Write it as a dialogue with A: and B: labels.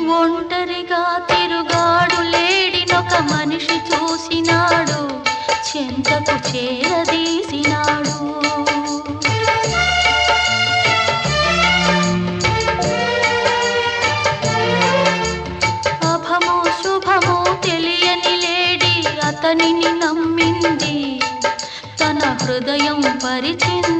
A: ఒంటరిగా తిరుగాడు లేడినొక మనిషి చూసినాడు, చెంతకు చేరదీసినాడు. అభమో శుభమో తెలియని లేడి అతనిని నమ్మింది, తన హృదయం పరిచింది.